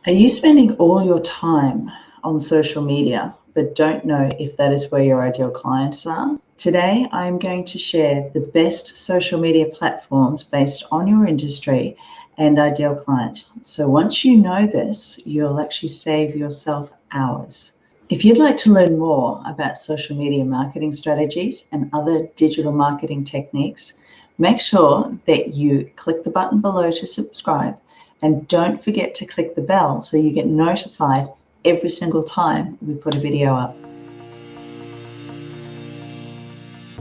Are you spending all your time on social media but don't know if that is where your ideal clients are? Today, I'm going to share the best social media platforms based on your industry and ideal client. So once you know this, you'll actually save yourself hours. If you'd like to learn more about social media marketing strategies and other digital marketing techniques, make sure that you click the button below to subscribe, and don't forget to click the bell so you get notified every single time we put a video up.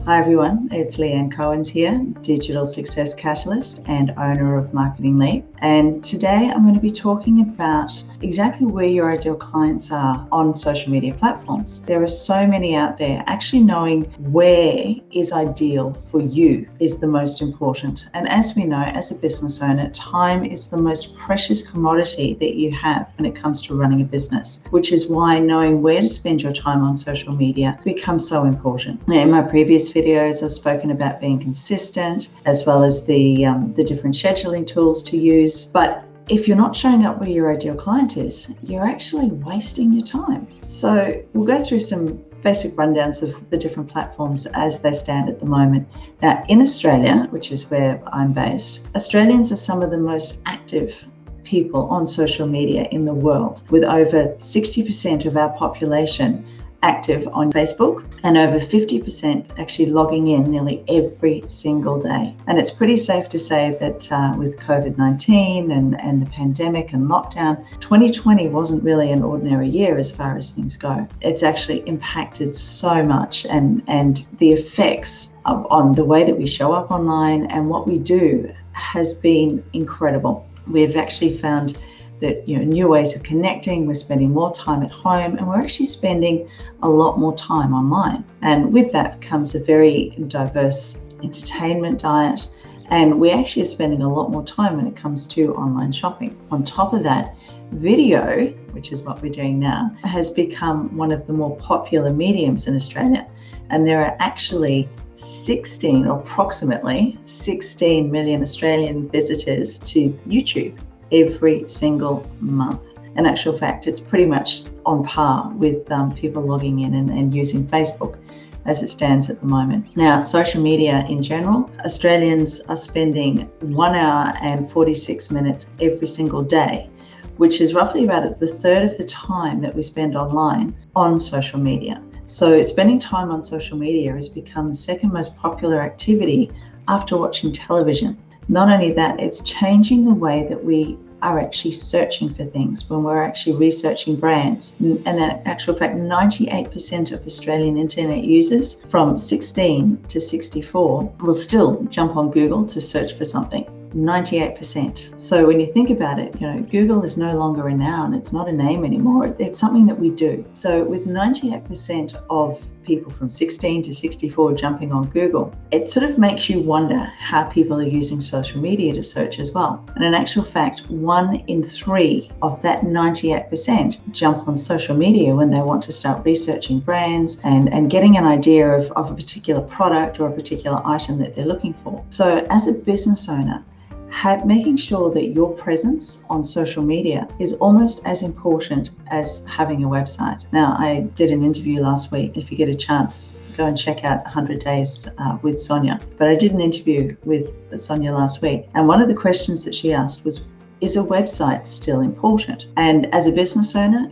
Hi everyone, it's Leanne Cohens here, Digital Success Catalyst and owner of Marketing Leap. And today I'm going to be talking about exactly where your ideal clients are on social media platforms. There are so many out there. Actually knowing where is ideal for you is the most important. And as we know, as a business owner, time is the most precious commodity that you have when it comes to running a business, which is why knowing where to spend your time on social media becomes so important. In my previous videos, I've spoken about being consistent, as well as the different scheduling tools to use. But if you're not showing up where your ideal client is, you're actually wasting your time. So we'll go through some basic rundowns of the different platforms as they stand at the moment. Now, in Australia, which is where I'm based, Australians are some of the most active people on social media in the world, with over 60% of our population active on Facebook and over 50% actually logging in nearly every single day. And it's pretty safe to say that with COVID-19 and the pandemic and lockdown, 2020 wasn't really an ordinary year as far as things go. It's actually impacted so much, and the effects on the way that we show up online and what we do has been incredible. We've actually found that new ways of connecting, we're spending more time at home, and we're actually spending a lot more time online. And with that comes a very diverse entertainment diet, and we actually are spending a lot more time when it comes to online shopping. On top of that, video, which is what we're doing now, has become one of the more popular mediums in Australia, and there are actually approximately 16 million Australian visitors to YouTube every single month. In actual fact, it's pretty much on par with people logging in and using Facebook as it stands at the moment. Now, social media in general, Australians are spending 1 hour and 46 minutes every single day, which is roughly about the third of the time that we spend online on social media. So spending time on social media has become the second most popular activity after watching television. Not only that, it's changing the way that we are actually searching for things when we're actually researching brands. And in actual fact, 98% of Australian internet users from 16 to 64 will still jump on Google to search for something. 98%. So when you think about it, Google is no longer a noun. It's not a name anymore. It's something that we do. So with 98% of people from 16 to 64 jumping on Google, it sort of makes you wonder how people are using social media to search as well. And in actual fact, 1 in 3 of that 98% jump on social media when they want to start researching brands and getting an idea of a particular product or a particular item that they're looking for. So as a business owner, making sure that your presence on social media is almost as important as having a website. Now, I did an interview last week. If you get a chance, go and check out 100 Days with Sonia. But I did an interview with Sonia last week, and one of the questions that she asked was, is a website still important? And as a business owner,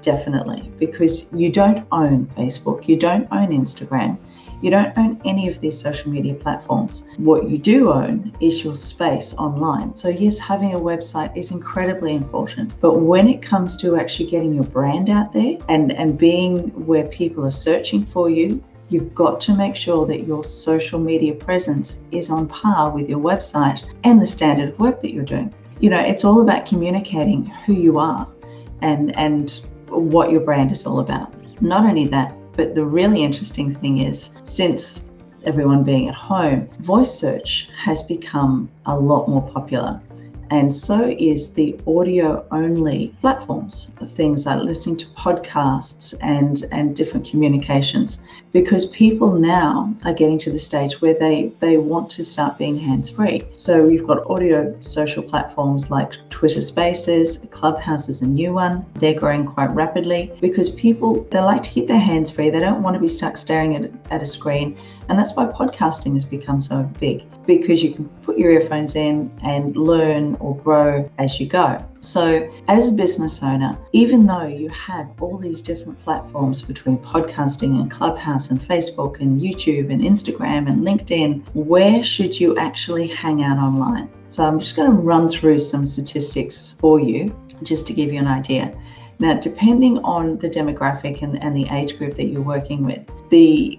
definitely, because you don't own Facebook, you don't own Instagram, you don't own any of these social media platforms. What you do own is your space online. So yes, having a website is incredibly important, but when it comes to actually getting your brand out there and being where people are searching for you, you've got to make sure that your social media presence is on par with your website and the standard of work that you're doing. It's all about communicating who you are and what your brand is all about. Not only that, but the really interesting thing is, since everyone being at home, voice search has become a lot more popular. and so is the audio only platforms, things like listening to podcasts and different communications, because people now are getting to the stage where they want to start being hands-free. So we've got audio social platforms like Twitter Spaces, Clubhouse is a new one. They're growing quite rapidly because people, they like to keep their hands free. They don't want to be stuck staring at a screen. And that's why podcasting has become so big, because you can put your earphones in and learn or grow as you go. So as a business owner, even though you have all these different platforms between podcasting and Clubhouse and Facebook and YouTube and Instagram and LinkedIn, where should you actually hang out online? So I'm just going to run through some statistics for you just to give you an idea. Now, depending on the demographic and the age group that you're working with,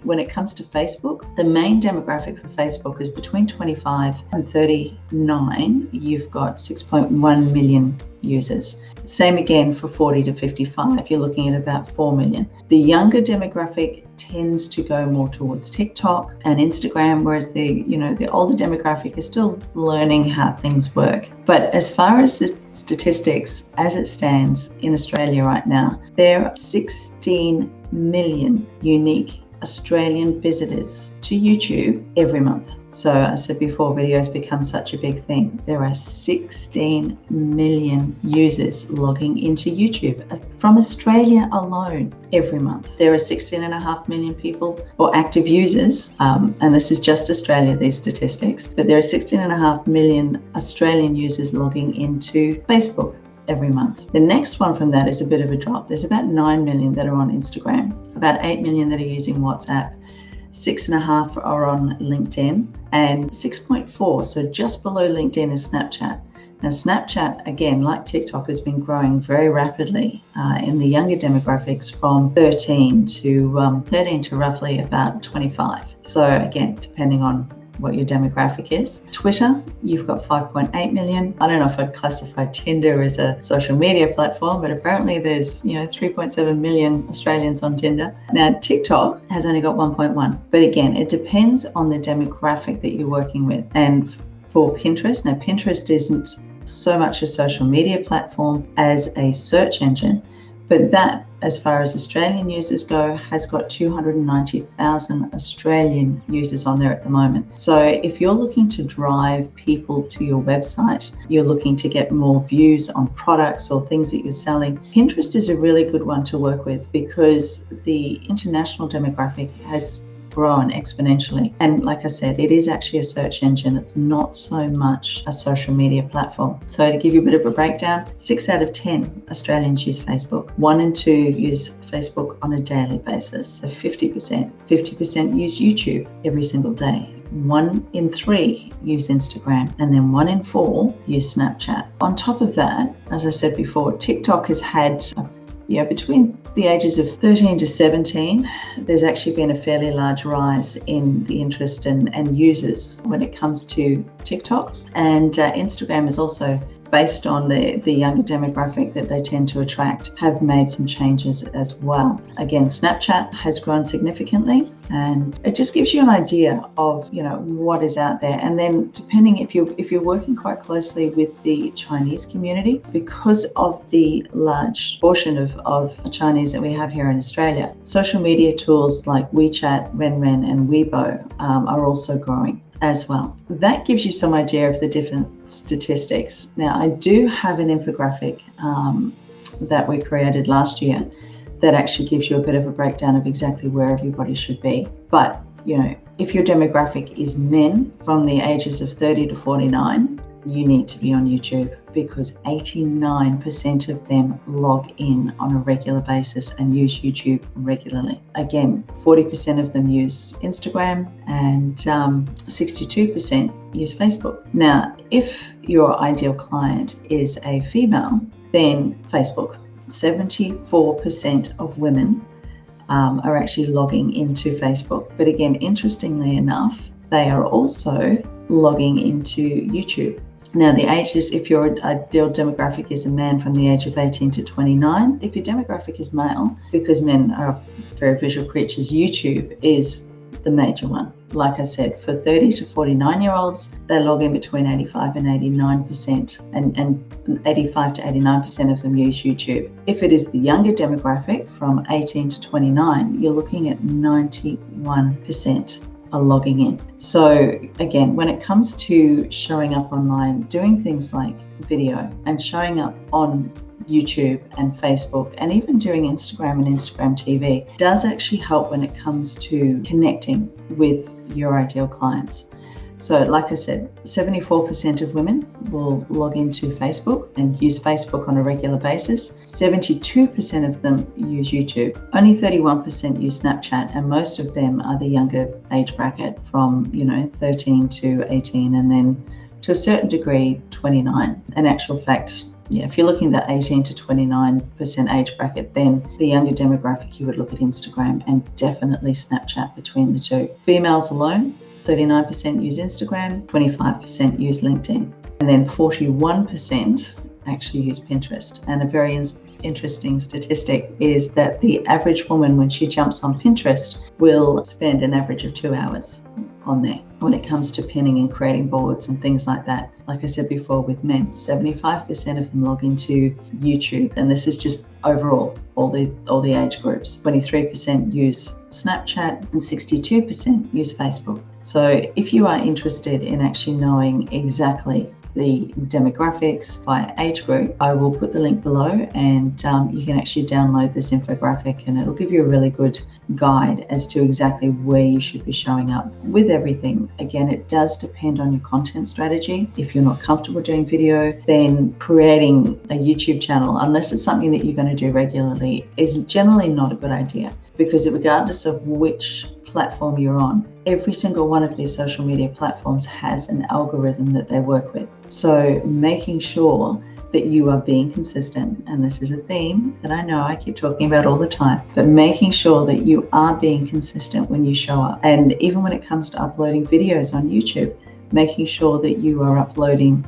when it comes to Facebook, the main demographic for Facebook is between 25 and 39. You've got 6.1 million users. Same again for 40 to 55, you're looking at about 4 million. The younger demographic tends to go more towards TikTok and Instagram, whereas the older demographic is still learning how things work. But as far as the statistics as it stands in Australia right now, there are 16 million unique Australian visitors to YouTube every month. So I said before, videos become such a big thing. There are 16 million users logging into YouTube from Australia alone every month. There are 16.5 million people or active users, and this is just Australia, these statistics, but there are 16.5 million Australian users logging into Facebook every month. The next one from that is a bit of a drop. There's about 9 million that are on Instagram, about 8 million that are using WhatsApp, 6.5 are on LinkedIn, and 6.4, so just below LinkedIn, is Snapchat. Now, Snapchat, again, like TikTok, has been growing very rapidly in the younger demographics from 13 to roughly about 25. So again, depending on what your demographic is. Twitter, you've got 5.8 million. I don't know if I'd classify Tinder as a social media platform, but apparently there's 3.7 million Australians on Tinder. Now, TikTok has only got 1.1, but again, it depends on the demographic that you're working with. And for Pinterest, now Pinterest isn't so much a social media platform as a search engine, but that, as far as Australian users go, has got 290,000 Australian users on there at the moment. So if you're looking to drive people to your website, you're looking to get more views on products or things that you're selling, Pinterest is a really good one to work with because the international demographic has grown exponentially. And like I said, it is actually a search engine. It's not so much a social media platform. So to give you a bit of a breakdown, 6 out of 10 Australians use Facebook. 1 in 2 use Facebook on a daily basis. So 50%. 50% use YouTube every single day. 1 in 3 use Instagram, and then 1 in 4 use Snapchat. On top of that, as I said before, TikTok has had between the ages of 13 to 17, there's actually been a fairly large rise in the interest and users when it comes to TikTok. And Instagram is also, based on the younger demographic that they tend to attract, have made some changes as well. Again, Snapchat has grown significantly, and it just gives you an idea of what is out there. And then depending if you're working quite closely with the Chinese community, because of the large portion of Chinese that we have here in Australia, social media tools like WeChat, Renren and Weibo are also growing as well. That gives you some idea of the different statistics. Now, I do have an infographic that we created last year that actually gives you a bit of a breakdown of exactly where everybody should be. But, if your demographic is men from the ages of 30 to 49, you need to be on YouTube because 89% of them log in on a regular basis and use YouTube regularly. Again, 40% of them use Instagram and 62% use Facebook. Now, if your ideal client is a female, then Facebook. 74% of women are actually logging into Facebook. But again, interestingly enough, they are also logging into YouTube. Now, the ages, if your ideal demographic is a man from the age of 18 to 29, if your demographic is male, because men are very visual creatures, YouTube is the major one. like I said, for 30 to 49-year-olds, they log in between 85 and 89%, and 85 to 89% of them use YouTube. If it is the younger demographic from 18 to 29, you're looking at 91% are logging in. So again, when it comes to showing up online, doing things like video and showing up on YouTube and Facebook, and even doing Instagram and Instagram TV, does actually help when it comes to connecting with your ideal clients. So like I said, 74% of women will log into Facebook and use Facebook on a regular basis. 72% of them use YouTube. Only 31% use Snapchat, and most of them are the younger age bracket from 13 to 18, and then to a certain degree 29. In actual fact, if you're looking at the 18 to 29% age bracket, then the younger demographic, you would look at Instagram and definitely Snapchat between the two. Females alone, 39% use Instagram, 25% use LinkedIn, and then 41% actually use Pinterest. And a very interesting statistic is that the average woman, when she jumps on Pinterest, will spend an average of 2 hours on there when it comes to pinning and creating boards and things like that. Like I said before, with men, 75% of them log into YouTube, and this is just overall all the age groups. 23% use Snapchat and 62% use Facebook. So if you are interested in actually knowing exactly the demographics by age group, I will put the link below, and you can actually download this infographic, and it'll give you a really good guide as to exactly where you should be showing up with everything. Again, it does depend on your content strategy. If you're not comfortable doing video, then creating a YouTube channel, unless it's something that you're going to do regularly, is generally not a good idea, because regardless of which platform you're on, every single one of these social media platforms has an algorithm that they work with. So making sure that you are being consistent, and this is a theme that I know I keep talking about all the time, but making sure that you are being consistent when you show up. And even when it comes to uploading videos on YouTube, making sure that you are uploading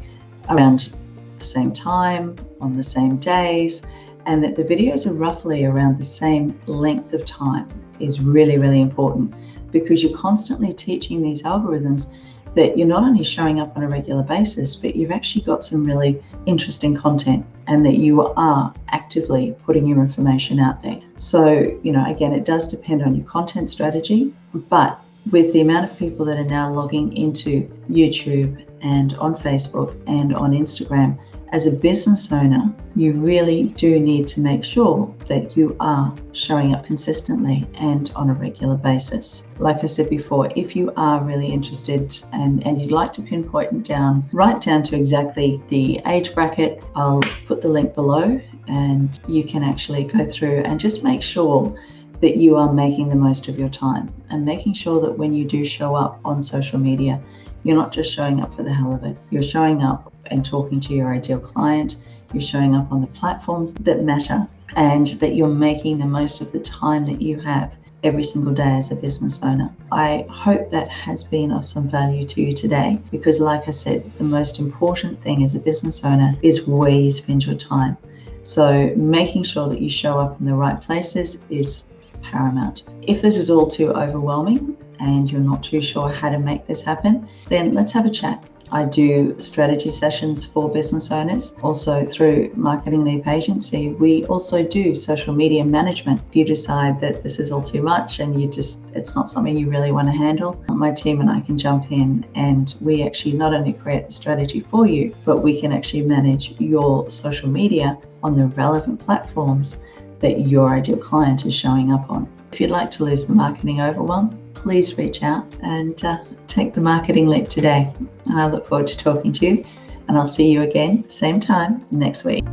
around the same time, on the same days, and that the videos are roughly around the same length of time is really, really important, because you're constantly teaching these algorithms that you're not only showing up on a regular basis, but you've actually got some really interesting content, and that you are actively putting your information out there. So, again, it does depend on your content strategy, but with the amount of people that are now logging into YouTube and on Facebook and on Instagram, as a business owner, you really do need to make sure that you are showing up consistently and on a regular basis. Like I said before, if you are really interested and you'd like to pinpoint it down, right down to exactly the age bracket, I'll put the link below, and you can actually go through and just make sure that you are making the most of your time, and making sure that when you do show up on social media, you're not just showing up for the hell of it. You're showing up and talking to your ideal client. You're showing up on the platforms that matter, and that you're making the most of the time that you have every single day as a business owner. I hope that has been of some value to you today, because like I said, the most important thing as a business owner is where you spend your time. So making sure that you show up in the right places is paramount. If this is all too overwhelming and you're not too sure how to make this happen, then let's have a chat. I do strategy sessions for business owners. Also through Marketing Leap Agency, we also do social media management. If you decide that this is all too much and it's not something you really want to handle, my team and I can jump in, and we actually not only create the strategy for you, but we can actually manage your social media on the relevant platforms that your ideal client is showing up on. If you'd like to lose the marketing overwhelm, please reach out and take the marketing leap today. And I look forward to talking to you, and I'll see you again, same time next week.